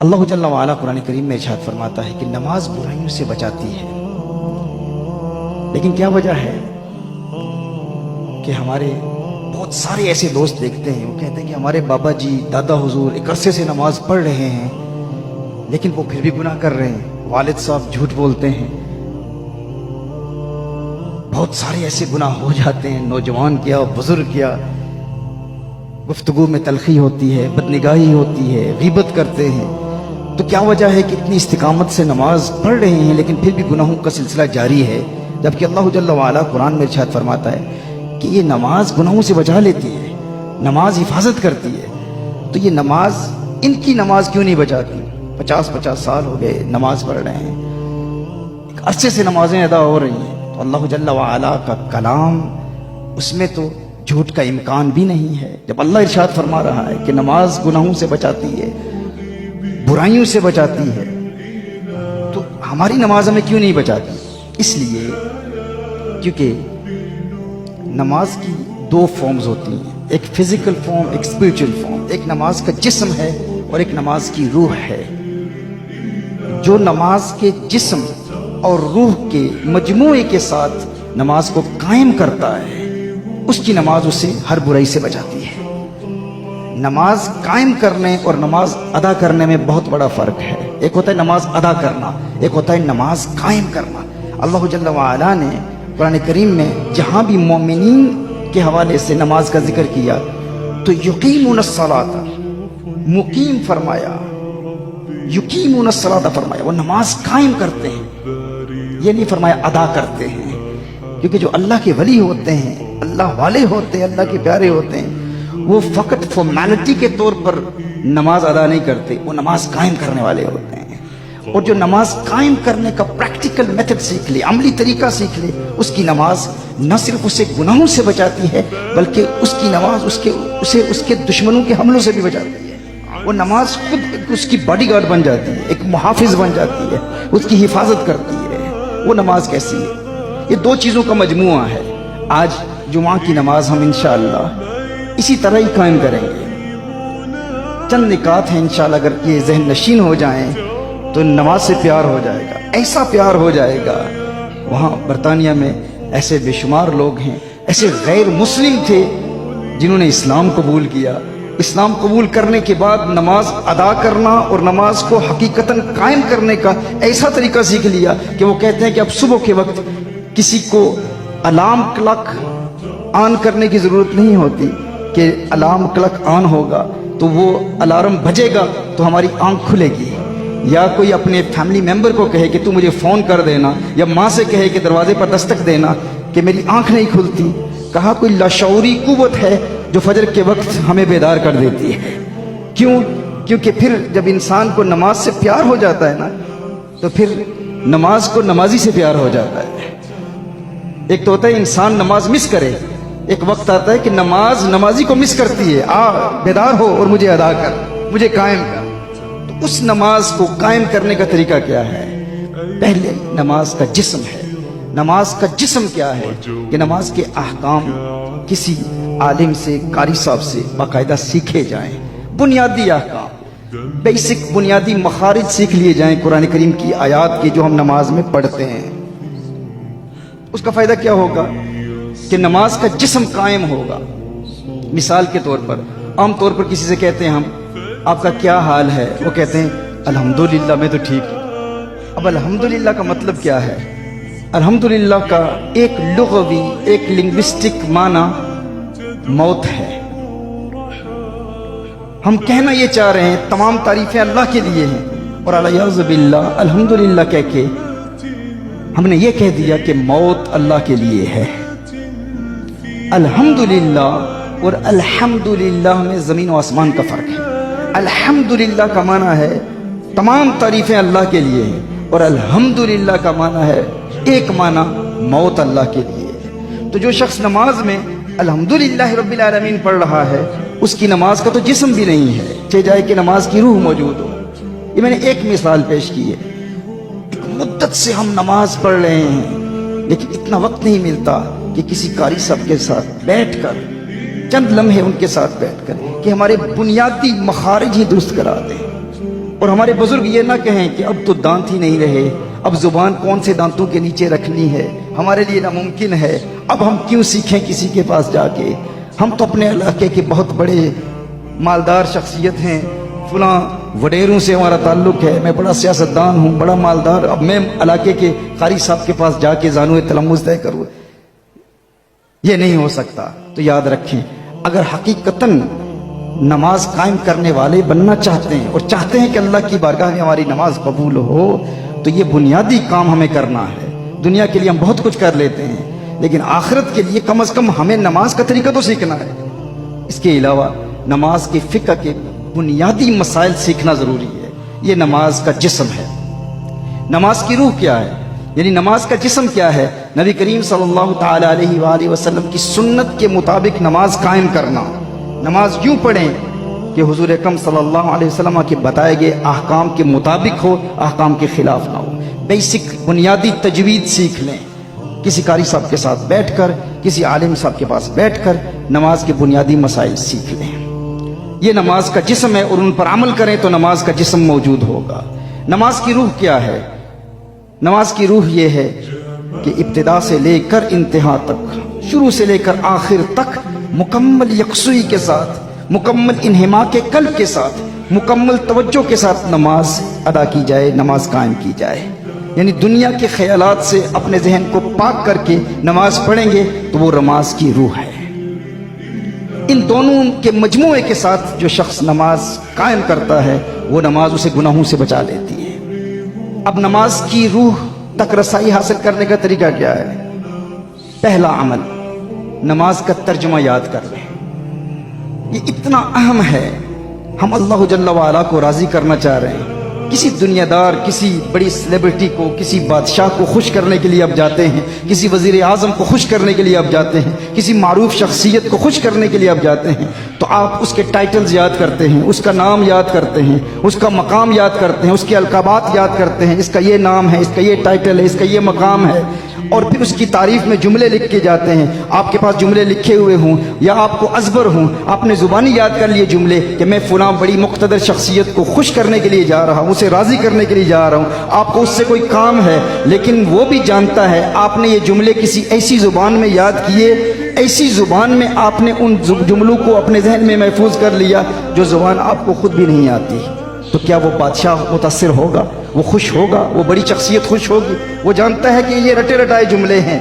اللہ جل وعلا قرآن کریم میں ارشاد فرماتا ہے کہ نماز برائیوں سے بچاتی ہے، لیکن کیا وجہ ہے کہ ہمارے بہت سارے ایسے دوست دیکھتے ہیں، وہ کہتے ہیں کہ ہمارے بابا جی دادا حضور ایک عرصے سے نماز پڑھ رہے ہیں لیکن وہ پھر بھی گناہ کر رہے ہیں، والد صاحب جھوٹ بولتے ہیں، بہت سارے ایسے گناہ ہو جاتے ہیں، نوجوان کیا بزرگ کیا، گفتگو میں تلخی ہوتی ہے، بدنگاہی ہوتی ہے، غیبت کرتے ہیں۔ تو کیا وجہ ہے کہ اتنی استقامت سے نماز پڑھ رہے ہیں لیکن پھر بھی گناہوں کا سلسلہ جاری ہے، جبکہ اللہ جل وعلا قرآن میں ارشاد فرماتا ہے کہ یہ نماز گناہوں سے بچا لیتی ہے، نماز حفاظت کرتی ہے۔ تو یہ نماز ان کی نماز کیوں نہیں بچاتی؟ 50 سال ہو گئے نماز پڑھ رہے ہیں، ایک عرصے سے نمازیں ادا ہو رہی ہیں، تو اللہ جل وعلا کا کلام اس میں تو جھوٹ کا امکان بھی نہیں ہے۔ جب اللہ ارشاد فرما رہا ہے کہ نماز گناہوں سے بچاتی ہے، برائیوں سے بچاتی ہے، تو ہماری نماز ہمیں کیوں نہیں بچاتی؟ اس لیے کیونکہ نماز کی دو فارمز ہوتی ہیں، ایک فزیکل فارم، ایک اسپرچل فارم۔ ایک نماز کا جسم ہے اور ایک نماز کی روح ہے۔ جو نماز کے جسم اور روح کے مجموعے کے ساتھ نماز کو قائم کرتا ہے، اس کی نماز اسے ہر برائی سے بچاتی ہے۔ نماز قائم کرنے اور نماز ادا کرنے میں بہت بڑا فرق ہے۔ ایک ہوتا ہے نماز ادا کرنا، ایک ہوتا ہے نماز قائم کرنا۔ اللہ جل وعلا نے قرآن کریم میں جہاں بھی مومنین کے حوالے سے نماز کا ذکر کیا تو یقیمون الصلاۃ، مقیم فرمایا، یقیمون الصلاۃ فرمایا، وہ نماز قائم کرتے ہیں، یہ نہیں فرمایا ادا کرتے ہیں، کیونکہ جو اللہ کے ولی ہوتے ہیں، اللہ والے ہوتے ہیں، اللہ کے پیارے ہوتے ہیں، وہ فقط فارمیلٹی کے طور پر نماز ادا نہیں کرتے، وہ نماز قائم کرنے والے ہوتے ہیں۔ اور جو نماز قائم کرنے کا پریکٹیکل میتھڈ سیکھ لے، عملی طریقہ سیکھ لے، اس کی نماز نہ صرف اسے گناہوں سے بچاتی ہے بلکہ اس کی نماز اسے اس کے دشمنوں کے حملوں سے بھی بچاتی ہے۔ وہ نماز خود اس کی باڈی گارڈ بن جاتی ہے، ایک محافظ بن جاتی ہے، اس کی حفاظت کرتی ہے۔ وہ نماز کیسی ہے؟ یہ دو چیزوں کا مجموعہ ہے۔ آج جمعہ کی نماز ہم انشاءاللہ اسی طرح ہی قائم کریں گے۔ چند نکات ہیں انشاءاللہ، اگر یہ ذہن نشین ہو جائیں تو نماز سے پیار ہو جائے گا، ایسا پیار ہو جائے گا۔ وہاں برطانیہ میں ایسے بے شمار لوگ ہیں، ایسے غیر مسلم تھے جنہوں نے اسلام قبول کیا۔ اسلام قبول کرنے کے بعد نماز ادا کرنا اور نماز کو حقیقتاً قائم کرنے کا ایسا طریقہ سیکھ لیا کہ وہ کہتے ہیں کہ اب صبح کے وقت کسی کو الارم کلاک آن کرنے کی ضرورت نہیں ہوتی کہ الارم کلاک آن ہوگا تو وہ الارم بجے گا تو ہماری آنکھ کھلے گی، یا کوئی اپنے فیملی ممبر کو کہے کہ تو مجھے فون کر دینا، یا ماں سے کہے کہ دروازے پر دستک دینا کہ میری آنکھ نہیں کھلتی۔ کہا کوئی لاشعوری قوت ہے جو فجر کے وقت ہمیں بیدار کر دیتی ہے۔ کیوں؟ کیونکہ پھر جب انسان کو نماز سے پیار ہو جاتا ہے نا تو پھر نماز کو نمازی سے پیار ہو جاتا ہے۔ ایک تو ہوتا ہے انسان نماز مس کرے، ایک وقت آتا ہے کہ نماز نمازی کو مس کرتی ہے، بیدار ہو اور مجھے ادا کر، مجھے قائم کر۔ تو اس نماز کو قائم کرنے کا طریقہ کیا ہے؟ پہلے نماز کا جسم ہے۔ نماز کا جسم کیا ہے؟ کہ نماز کے احکام کسی عالم سے، قاری صاحب سے باقاعدہ سیکھے جائیں، بنیادی احکام، بیسک بنیادی مخارج سیکھ لیے جائیں قرآن کریم کی آیات کی جو ہم نماز میں پڑھتے ہیں۔ اس کا فائدہ کیا ہوگا؟ کہ نماز کا جسم قائم ہوگا۔ مثال کے طور پر عام طور پر کسی سے کہتے ہیں ہم آپ کا کیا حال ہے؟ وہ کہتے ہیں الحمدللہ میں تو ٹھیک ہوں۔ اب الحمدللہ کا مطلب کیا ہے؟ الحمدللہ کا ایک لغوی، ایک لنگوسٹک معنی موت ہے۔ ہم کہنا یہ چاہ رہے ہیں تمام تعریفیں اللہ کے لیے ہیں، اور الیاذ باللہ الحمدللہ کہہ کے ہم نے یہ کہہ دیا کہ موت اللہ کے لیے ہے۔ الحمدللہ اور الحمدللہ میں زمین و آسمان کا فرق ہے۔ الحمدللہ کا معنی ہے تمام تعریفیں اللہ کے لیے ہیں، اور الحمدللہ کا معنی ہے ایک معنی موت اللہ کے لیے۔ تو جو شخص نماز میں الحمدللہ رب العالمین پڑھ رہا ہے اس کی نماز کا تو جسم بھی نہیں ہے، چاہے جائے کہ نماز کی روح موجود ہو۔ یہ میں نے ایک مثال پیش کی ہے۔ ایک مدت سے ہم نماز پڑھ رہے ہیں لیکن اتنا وقت نہیں ملتا کہ کسی قاری صاحب کے ساتھ بیٹھ کر چند لمحے ان کے ساتھ بیٹھ کر کہ ہمارے بنیادی مخارج ہی درست کرا دیں۔ اور ہمارے بزرگ یہ نہ کہیں کہ اب تو دانت ہی نہیں رہے، اب زبان کون سے دانتوں کے نیچے رکھنی ہے، ہمارے لیے ناممکن ہے، اب ہم کیوں سیکھیں کسی کے پاس جا کے، ہم تو اپنے علاقے کے بہت بڑے مالدار شخصیت ہیں، فلاں وڈیروں سے ہمارا تعلق ہے، میں بڑا سیاستدان ہوں، بڑا مالدار، اب میں علاقے کے قاری صاحب کے پاس جا کے زانوِ تلمذ طے کروں۔ یہ نہیں ہو سکتا۔ تو یاد رکھیں، اگر حقیقتاً نماز قائم کرنے والے بننا چاہتے ہیں اور چاہتے ہیں کہ اللہ کی بارگاہ میں ہماری نماز قبول ہو، تو یہ بنیادی کام ہمیں کرنا ہے۔ دنیا کے لیے ہم بہت کچھ کر لیتے ہیں، لیکن آخرت کے لیے کم از کم ہمیں نماز کا طریقہ تو سیکھنا ہے۔ اس کے علاوہ نماز کے فقہ کے بنیادی مسائل سیکھنا ضروری ہے۔ یہ نماز کا جسم ہے۔ نماز کی روح کیا ہے؟ یعنی نماز کا جسم کیا ہے؟ نبی کریم صلی اللہ تعالی علیہ وآلہ وسلم کی سنت کے مطابق نماز قائم کرنا۔ نماز یوں پڑھیں کہ حضور اکرم صلی اللہ علیہ وسلم کے بتائے گئے احکام کے مطابق ہو، احکام کے خلاف نہ ہو۔ بیسک بنیادی تجوید سیکھ لیں، کسی قاری صاحب کے ساتھ بیٹھ کر، کسی عالم صاحب کے پاس بیٹھ کر نماز کے بنیادی مسائل سیکھ لیں۔ یہ نماز کا جسم ہے، اور ان پر عمل کریں تو نماز کا جسم موجود ہوگا۔ نماز کی روح کیا ہے؟ نماز کی روح یہ ہے کہ ابتدا سے لے کر انتہا تک، شروع سے لے کر آخر تک مکمل یکسوئی کے ساتھ، مکمل انہماک قلب کے ساتھ، مکمل توجہ کے ساتھ نماز ادا کی جائے، نماز قائم کی جائے۔ یعنی دنیا کے خیالات سے اپنے ذہن کو پاک کر کے نماز پڑھیں گے تو وہ نماز کی روح ہے۔ ان دونوں کے مجموعے کے ساتھ جو شخص نماز قائم کرتا ہے، وہ نماز اسے گناہوں سے بچا لیتی ہے۔ اب نماز کی روح تک رسائی حاصل کرنے کا طریقہ کیا ہے؟ پہلا عمل، نماز کا ترجمہ یاد کر لیں۔ یہ اتنا اہم ہے۔ ہم اللہ جل وعلا کو راضی کرنا چاہ رہے ہیں، کسی دنیا دار، کسی بڑی سیلیبریٹی کو، کسی بادشاہ کو خوش کرنے کے لیے اب جاتے ہیں، کسی وزیر اعظم کو خوش کرنے کے لیے اب جاتے ہیں، کسی معروف شخصیت کو خوش کرنے کے لیے اب جاتے ہیں، تو آپ اس کے ٹائٹلز یاد کرتے ہیں، اس کا نام یاد کرتے ہیں، اس کا مقام یاد کرتے ہیں، اس کے القابات یاد کرتے ہیں، اس کا یہ نام ہے، اس کا یہ ٹائٹل ہے، اس کا یہ مقام ہے، اور پھر اس کی تعریف میں جملے لکھ کے جاتے ہیں۔ آپ کے پاس جملے لکھے ہوئے ہوں یا آپ کو ازبر ہوں، آپ نے زبانی یاد کر لیے جملے کہ میں فلاں بڑی مقتدر شخصیت کو خوش کرنے کے لیے جا رہا ہوں، اسے راضی کرنے کے لیے جا رہا ہوں، آپ کو اس سے کوئی کام ہے، لیکن وہ بھی جانتا ہے آپ نے یہ جملے کسی ایسی زبان میں یاد کیے، ایسی زبان میں آپ نے ان جملوں کو اپنے ذہن میں محفوظ کر لیا جو زبان آپ کو خود بھی نہیں آتی۔ تو کیا وہ بادشاہ متاثر ہوگا؟ وہ خوش ہوگا؟ وہ بڑی شخصیت خوش ہوگی؟ وہ جانتا ہے کہ یہ رٹے رٹائے جملے ہیں،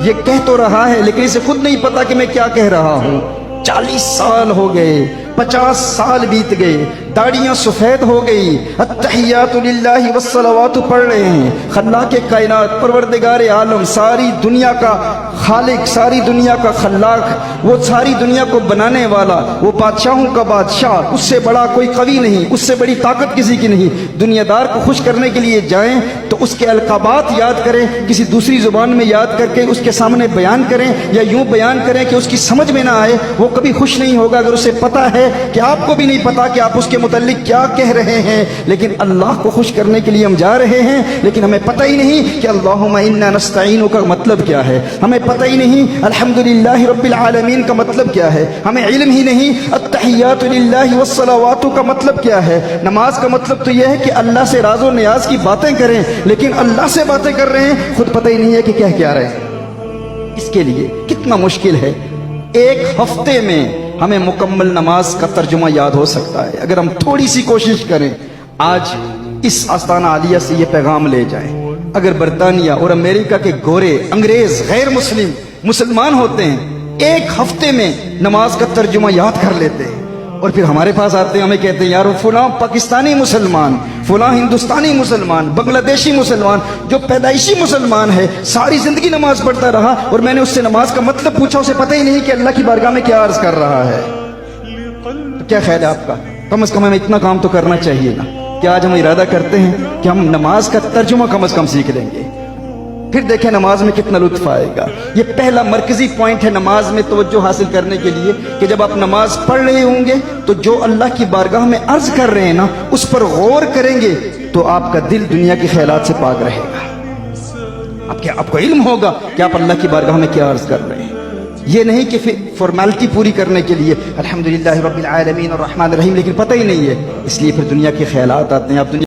یہ کہہ تو رہا ہے لیکن اسے خود نہیں پتا کہ میں کیا کہہ رہا ہوں۔ 40 سال ہو گئے، 50 سال بیت گئے، داڑیاں سفید ہو گئی، التحیات للہ والصلوات پڑھ رہے ہیں، خلاق کائنات، پروردگار عالم، ساری دنیا کا خالق، ساری دنیا کا خلاق، وہ ساری دنیا کو بنانے والا، وہ بادشاہوں کا بادشاہ، اس سے بڑا کوئی قوی نہیں، اس سے بڑی طاقت کسی کی نہیں۔ دنیا دار کو خوش کرنے کے لیے جائیں تو اس کے القابات یاد کریں، کسی دوسری زبان میں یاد کر کے اس کے سامنے بیان کریں، یا یوں بیان کریں کہ اس کی سمجھ میں نہ آئے، وہ کبھی خوش نہیں ہوگا۔ اگر اسے پتا ہے کہ آپ کو بھی نہیں پتا کہ آپ اس کے متعلق کیا کہہ رہے ہیں، لیکن اللہ کو خوش کرنے کے لیے ہم جا رہے ہیں، لیکن ہمیں پتہ ہی نہیں کہ اللہم انا نستعین کا مطلب کیا ہے، ہمیں پتہ ہی نہیں الحمدللہ رب العالمین کا مطلب کیا ہے، ہمیں علم ہی نہیں التحیات للہ والصلوات کا مطلب کیا ہے۔ نماز کا مطلب تو یہ ہے کہ اللہ سے راز و نیاز کی باتیں کریں، لیکن اللہ سے باتیں کر رہے ہیں، خود پتہ ہی نہیں ہے کہ کیا رہے ہیں۔ اس کے لیے کتنا مشکل ہے، ایک ہفتے میں ہمیں مکمل نماز کا ترجمہ یاد ہو سکتا ہے اگر ہم تھوڑی سی کوشش کریں۔ آج اس آستانہ عالیہ سے یہ پیغام لے جائیں، اگر برطانیہ اور امریکہ کے گورے، انگریز، غیر مسلم مسلمان ہوتے ہیں، ایک ہفتے میں نماز کا ترجمہ یاد کر لیتے ہیں، اور پھر ہمارے پاس آتے ہیں، ہمیں کہتے ہیں یار فلاں پاکستانی مسلمان، فلاں ہندوستانی مسلمان، بنگلہ دیشی مسلمان جو پیدائشی مسلمان ہے، ساری زندگی نماز پڑھتا رہا، اور میں نے اس سے نماز کا مطلب پوچھا، اسے پتہ ہی نہیں کہ اللہ کی بارگاہ میں کیا عرض کر رہا ہے۔ تو کیا خیال ہے آپ کا؟ کم از کم ہمیں اتنا کام تو کرنا چاہیے نا کہ آج ہم ارادہ کرتے ہیں کہ ہم نماز کا ترجمہ کم از کم سیکھ لیں گے، پھر دیکھیں نماز میں کتنا لطف آئے گا۔ یہ پہلا مرکزی پوائنٹ ہے نماز میں توجہ حاصل کرنے کے لیے کہ جب آپ نماز پڑھ رہے ہوں گے تو جو اللہ کی بارگاہ میں عرض کر رہے ہیں نا، اس پر غور کریں گے تو آپ کا دل دنیا کے خیالات سے پاک رہے گا۔ آپ کو علم ہوگا کہ آپ اللہ کی بارگاہ میں کیا عرض کر رہے ہیں۔ یہ نہیں کہ فارمیلٹی پوری کرنے کے لیے الحمدللہ رب العالمین الرحمن الرحیم، لیکن پتہ ہی نہیں ہے، اس لیے پھر دنیا کے خیالات آتے ہیں. آپ دنیا